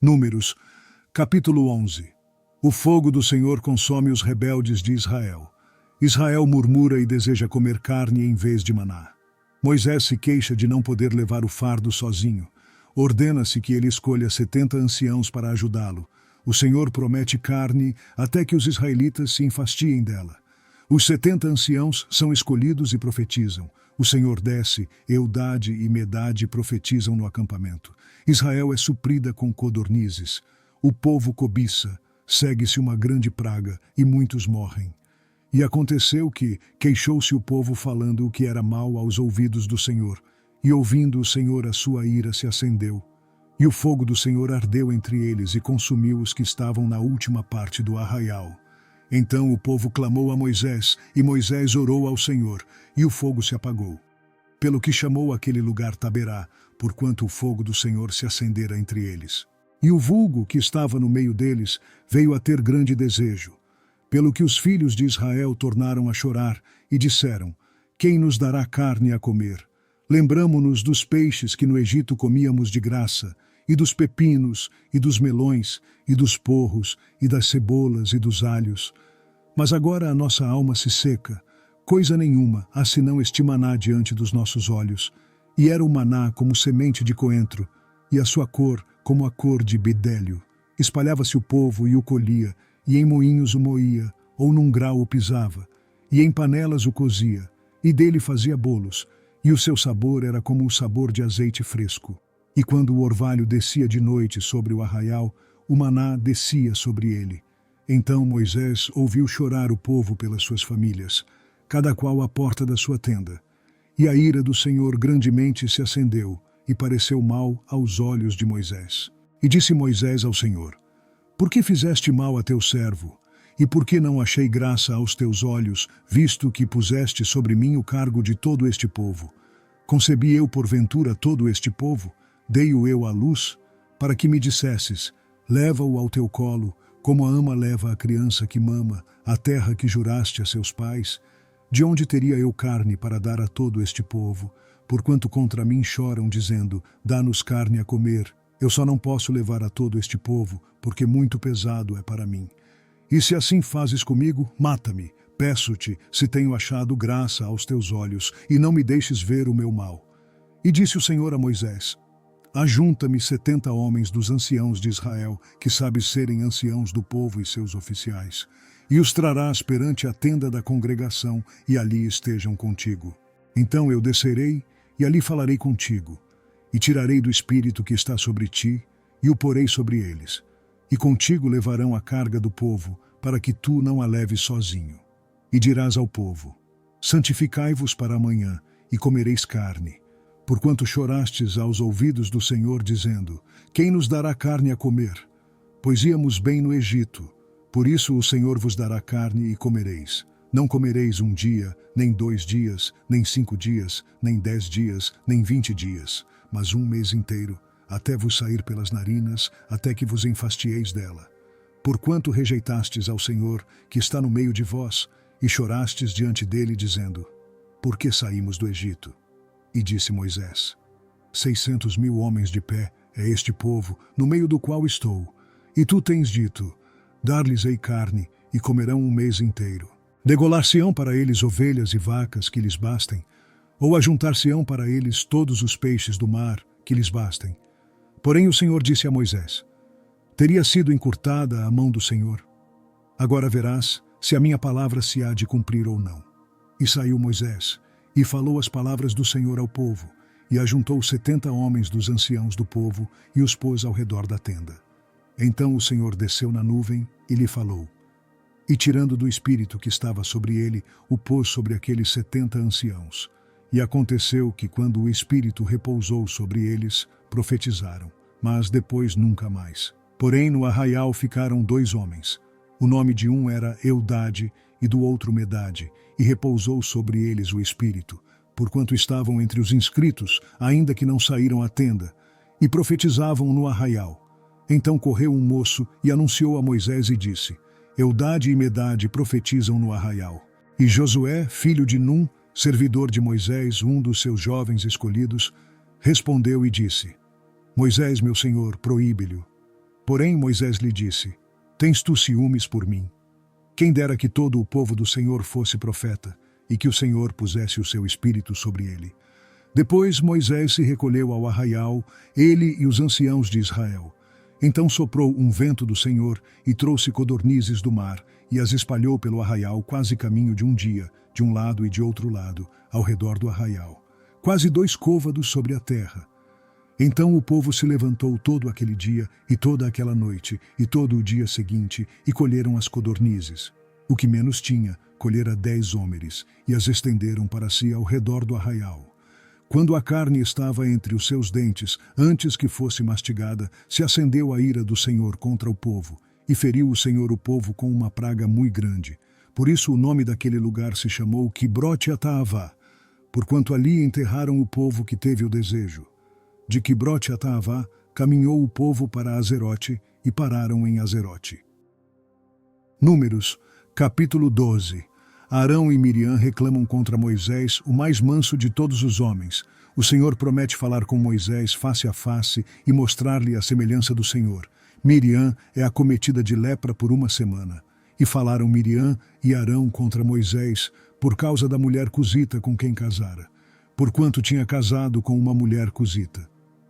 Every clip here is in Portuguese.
Números, capítulo 11. O fogo do Senhor consome os rebeldes de Israel. Israel murmura e deseja comer carne em vez de maná. Moisés se queixa de não poder levar o fardo sozinho. Ordena-se que ele escolha 70 anciãos para ajudá-lo. O Senhor promete carne até que os israelitas se enfastiem dela. Os 70 anciãos são escolhidos e profetizam. O Senhor desce, Eldade e Medade profetizam no acampamento. Israel é suprida com codornizes. O povo cobiça, segue-se uma grande praga e muitos morrem. E aconteceu que queixou-se o povo falando o que era mal aos ouvidos do Senhor. E ouvindo o Senhor, a sua ira se acendeu. E o fogo do Senhor ardeu entre eles e consumiu os que estavam na última parte do arraial. Então o povo clamou a Moisés, e Moisés orou ao Senhor, e o fogo se apagou. Pelo que chamou aquele lugar Taberá, porquanto o fogo do Senhor se acendera entre eles. E o vulgo que estava no meio deles veio a ter grande desejo. Pelo que os filhos de Israel tornaram a chorar, e disseram: Quem nos dará carne a comer? Lembramo-nos dos peixes que no Egito comíamos de graça, e dos pepinos, e dos melões, e dos porros, e das cebolas, e dos alhos. Mas agora a nossa alma se seca, coisa nenhuma há senão este maná diante dos nossos olhos. E era o maná como semente de coentro, e a sua cor como a cor de bidélio. Espalhava-se o povo e o colhia, e em moinhos o moía, ou num grau o pisava, e em panelas o cozia, e dele fazia bolos, e o seu sabor era como o sabor de azeite fresco. E quando o orvalho descia de noite sobre o arraial, o maná descia sobre ele. Então Moisés ouviu chorar o povo pelas suas famílias, cada qual à porta da sua tenda. E a ira do Senhor grandemente se acendeu, e pareceu mal aos olhos de Moisés. E disse Moisés ao Senhor: Por que fizeste mal a teu servo? E por que não achei graça aos teus olhos, visto que puseste sobre mim o cargo de todo este povo? Concebi eu porventura todo este povo? Dei-o eu à luz? Para que me dissesses: Leva-o ao teu colo, como a ama leva a criança que mama, a terra que juraste a seus pais? De onde teria eu carne para dar a todo este povo? Porquanto contra mim choram, dizendo: Dá-nos carne a comer. Eu só não posso levar a todo este povo, porque muito pesado é para mim. E se assim fazes comigo, mata-me. Peço-te, se tenho achado graça aos teus olhos, e não me deixes ver o meu mal. E disse o Senhor a Moisés: Ajunta-me 70 homens dos anciãos de Israel, que sabes serem anciãos do povo e seus oficiais, e os trarás perante a tenda da congregação, e ali estejam contigo. Então eu descerei, e ali falarei contigo, e tirarei do espírito que está sobre ti, e o porei sobre eles. E contigo levarão a carga do povo, para que tu não a leves sozinho. E dirás ao povo: Santificai-vos para amanhã, e comereis carne. Porquanto chorastes aos ouvidos do Senhor, dizendo: Quem nos dará carne a comer? Pois íamos bem no Egito. Por isso o Senhor vos dará carne e comereis. Não comereis 1 dia, nem 2 dias, nem 5 dias, nem 10 dias, nem 20 dias, mas 1 mês inteiro, até vos sair pelas narinas, até que vos enfastieis dela. Porquanto rejeitastes ao Senhor, que está no meio de vós, e chorastes diante dele, dizendo: Por que saímos do Egito? E disse Moisés: 600.000 homens de pé é este povo, no meio do qual estou. E tu tens dito: Dar-lhes-ei carne, e comerão 1 mês inteiro. Degolar-se-ão para eles ovelhas e vacas que lhes bastem, ou ajuntar-se-ão para eles todos os peixes do mar que lhes bastem. Porém o Senhor disse a Moisés: Teria sido encurtada a mão do Senhor. Agora verás se a minha palavra se há de cumprir ou não. E saiu Moisés, e falou as palavras do Senhor ao povo, e ajuntou 70 homens dos anciãos do povo, e os pôs ao redor da tenda. Então o Senhor desceu na nuvem, e lhe falou. E tirando do espírito que estava sobre ele, o pôs sobre aqueles 70 anciãos. E aconteceu que, quando o espírito repousou sobre eles, profetizaram, mas depois nunca mais. Porém no arraial ficaram 2 homens. O nome de um era Eldade, e do outro Medade, e repousou sobre eles o espírito, porquanto estavam entre os inscritos, ainda que não saíram à tenda, e profetizavam no arraial. Então correu um moço e anunciou a Moisés e disse: Eldade e Medade profetizam no arraial. E Josué, filho de Num, servidor de Moisés, um dos seus jovens escolhidos, respondeu e disse: Moisés, meu senhor, proíbe-lhe. Porém Moisés lhe disse: Tens tu ciúmes por mim? Quem dera que todo o povo do Senhor fosse profeta, e que o Senhor pusesse o seu espírito sobre ele. Depois Moisés se recolheu ao arraial, ele e os anciãos de Israel. Então soprou um vento do Senhor e trouxe codornizes do mar, e as espalhou pelo arraial quase caminho de um dia, de um lado e de outro lado, ao redor do arraial, quase 2 côvados sobre a terra. Então o povo se levantou todo aquele dia, e toda aquela noite, e todo o dia seguinte, e colheram as codornizes. O que menos tinha, colhera 10 homeres, e as estenderam para si ao redor do arraial. Quando a carne estava entre os seus dentes, antes que fosse mastigada, se acendeu a ira do Senhor contra o povo, e feriu o Senhor o povo com uma praga muito grande. Por isso o nome daquele lugar se chamou Quibrote Ataavá, porquanto ali enterraram o povo que teve o desejo. De Quibrote Ataavá caminhou o povo para Azerote, e pararam em Azerote. Números, capítulo 12. Arão e Miriam reclamam contra Moisés, o mais manso de todos os homens. O Senhor promete falar com Moisés face a face e mostrar-lhe a semelhança do Senhor. Miriam é acometida de lepra por 1 semana. E falaram Miriam e Arão contra Moisés por causa da mulher cusita com quem casara, porquanto tinha casado com uma mulher cusita.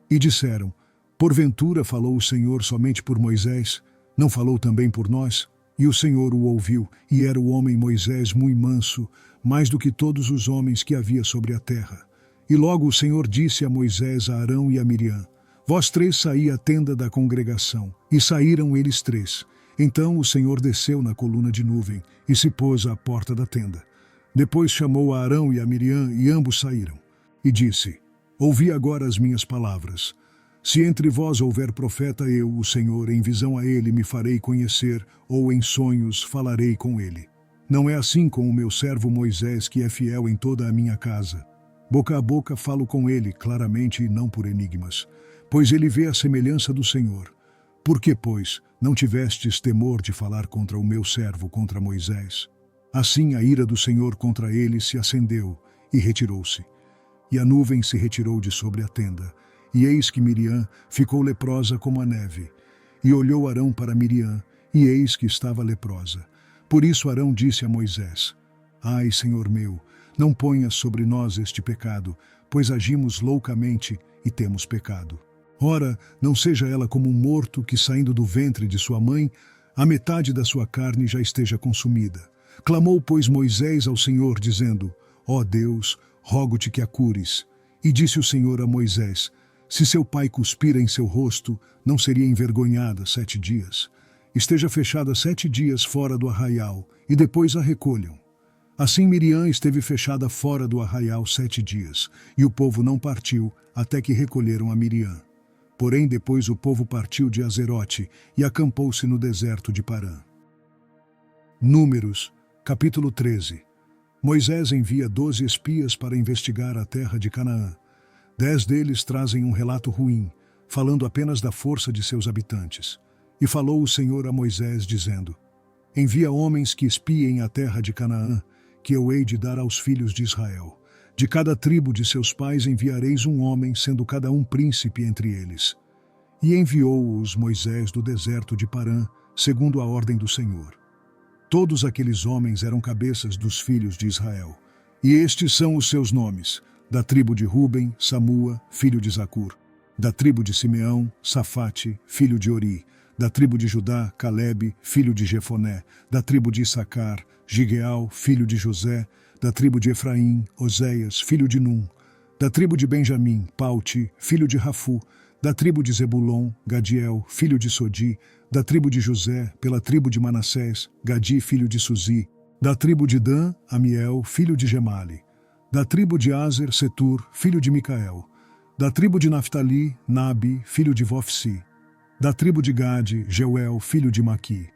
E disseram: Porventura falou o Senhor somente por Moisés? Não falou também por nós? E o Senhor o ouviu, e era o homem Moisés muito manso, mais do que todos os homens que havia sobre a terra. E logo o Senhor disse a Moisés, a Arão e a Miriam: Vós 3 saí à tenda da congregação. E saíram eles 3. Então o Senhor desceu na coluna de nuvem, e se pôs à porta da tenda. Depois chamou a Arão e a Miriam, e ambos saíram. E disse: Ouvi agora as minhas palavras. Se entre vós houver profeta, eu, o Senhor, em visão a ele me farei conhecer, ou em sonhos falarei com ele. Não é assim com o meu servo Moisés, que é fiel em toda a minha casa. Boca a boca falo com ele, claramente e não por enigmas, pois ele vê a semelhança do Senhor. Por que, pois, não tivestes temor de falar contra o meu servo, contra Moisés? Assim a ira do Senhor contra ele se acendeu, e retirou-se. E a nuvem se retirou de sobre a tenda, e eis que Miriam ficou leprosa como a neve. E olhou Arão para Miriam, e eis que estava leprosa. Por isso Arão disse a Moisés: Ai, Senhor meu, não ponhas sobre nós este pecado, pois agimos loucamente e temos pecado. Ora, não seja ela como um morto que, saindo do ventre de sua mãe, a metade da sua carne já esteja consumida. Clamou, pois, Moisés ao Senhor, dizendo: Ó Deus, rogo-te que a cures. E disse o Senhor a Moisés: Se seu pai cuspira em seu rosto, não seria envergonhada 7 dias. Esteja fechada 7 dias fora do arraial, e depois a recolham. Assim Miriam esteve fechada fora do arraial 7 dias, e o povo não partiu, até que recolheram a Miriam. Porém depois o povo partiu de Azerote, e acampou-se no deserto de Parã. Números, capítulo 13. Moisés envia 12 espias para investigar a terra de Canaã. 10 deles trazem um relato ruim, falando apenas da força de seus habitantes. E falou o Senhor a Moisés, dizendo: Envia homens que espiem a terra de Canaã, que eu hei de dar aos filhos de Israel. De cada tribo de seus pais enviareis um homem, sendo cada um príncipe entre eles. E enviou-os Moisés do deserto de Parã, segundo a ordem do Senhor. Todos aqueles homens eram cabeças dos filhos de Israel. E estes são os seus nomes: da tribo de Ruben, Samua, filho de Zacur; da tribo de Simeão, Safate, filho de Ori; da tribo de Judá, Calebe, filho de Jefoné; da tribo de Issacar, Gigeal, filho de José; da tribo de Efraim, Oséias, filho de Num; da tribo de Benjamim, Paute, filho de Rafu; da tribo de Zebulon, Gadiel, filho de Sodi; da tribo de José, pela tribo de Manassés, Gadi, filho de Suzi; da tribo de Dan, Amiel, filho de Gemali; da tribo de Aser, Setur, filho de Micael; da tribo de Naftali, Nabi, filho de Vofsi; da tribo de Gade, Jeuel, filho de Maqui.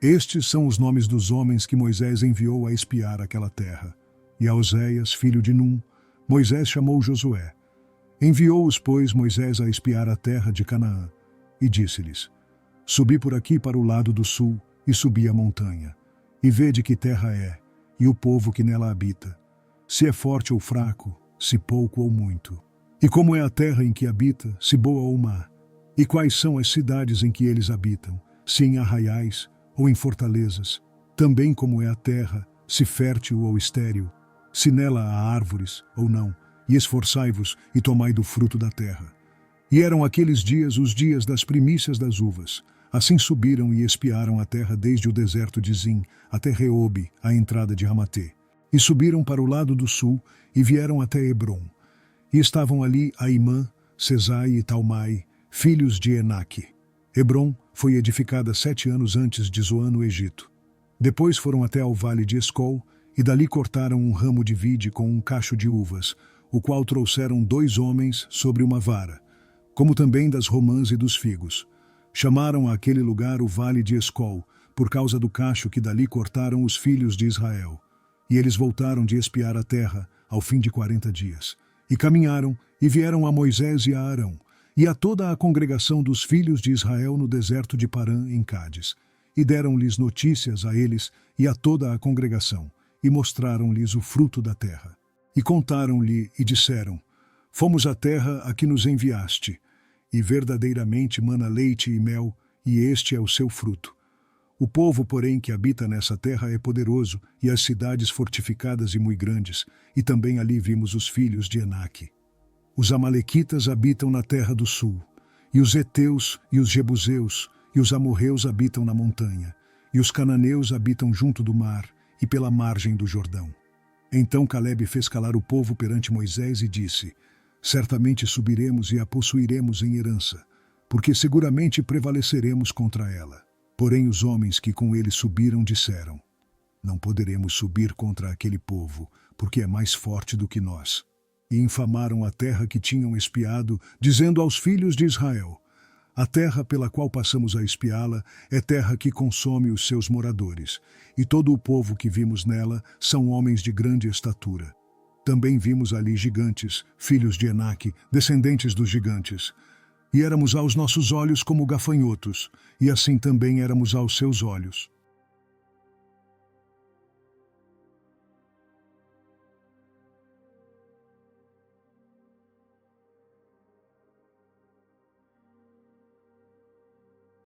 Estes são os nomes dos homens que Moisés enviou a espiar aquela terra. E a Oséias, filho de Num, Moisés chamou Josué. Enviou-os, pois, Moisés a espiar a terra de Canaã, e disse-lhes: Subi por aqui para o lado do sul, e subi a montanha, e vede que terra é, e o povo que nela habita, se é forte ou fraco, se pouco ou muito. E como é a terra em que habita, se boa ou má. E quais são as cidades em que eles habitam, se em arraiais ou em fortalezas, também como é a terra, se fértil ou estéril, se nela há árvores ou não, e esforçai-vos e tomai do fruto da terra. E eram aqueles dias os dias das primícias das uvas. Assim subiram e espiaram a terra desde o deserto de Zim até Reobe, a entrada de Ramatê. E subiram para o lado do sul e vieram até Hebrom. E estavam ali Aimã, Sesai e Talmai, filhos de Enaque. Hebrom foi edificada 7 anos antes de Zoan no Egito. Depois foram até ao vale de Escol, e dali cortaram um ramo de vide com um cacho de uvas, o qual trouxeram 2 homens sobre uma vara, como também das romãs e dos figos. Chamaram aquele lugar o vale de Escol, por causa do cacho que dali cortaram os filhos de Israel. E eles voltaram de espiar a terra, ao fim de 40 dias. E caminharam, e vieram a Moisés e a Arão, e a toda a congregação dos filhos de Israel no deserto de Parã, em Cádiz. E deram-lhes notícias a eles e a toda a congregação, e mostraram-lhes o fruto da terra. E contaram-lhe e disseram: Fomos à terra a que nos enviaste, e verdadeiramente mana leite e mel, e este é o seu fruto. O povo, porém, que habita nessa terra é poderoso, e as cidades fortificadas e muito grandes, e também ali vimos os filhos de Enaque. Os amalequitas habitam na terra do sul, e os heteus e os jebuseus, e os amorreus habitam na montanha, e os cananeus habitam junto do mar, e pela margem do Jordão. Então Calebe fez calar o povo perante Moisés e disse: Certamente subiremos e a possuiremos em herança, porque seguramente prevaleceremos contra ela. Porém os homens que com ele subiram disseram: Não poderemos subir contra aquele povo, porque é mais forte do que nós. E infamaram a terra que tinham espiado, dizendo aos filhos de Israel: A terra pela qual passamos a espiá-la é terra que consome os seus moradores, e todo o povo que vimos nela são homens de grande estatura. Também vimos ali gigantes, filhos de Enaque, descendentes dos gigantes. E éramos aos nossos olhos como gafanhotos, e assim também éramos aos seus olhos.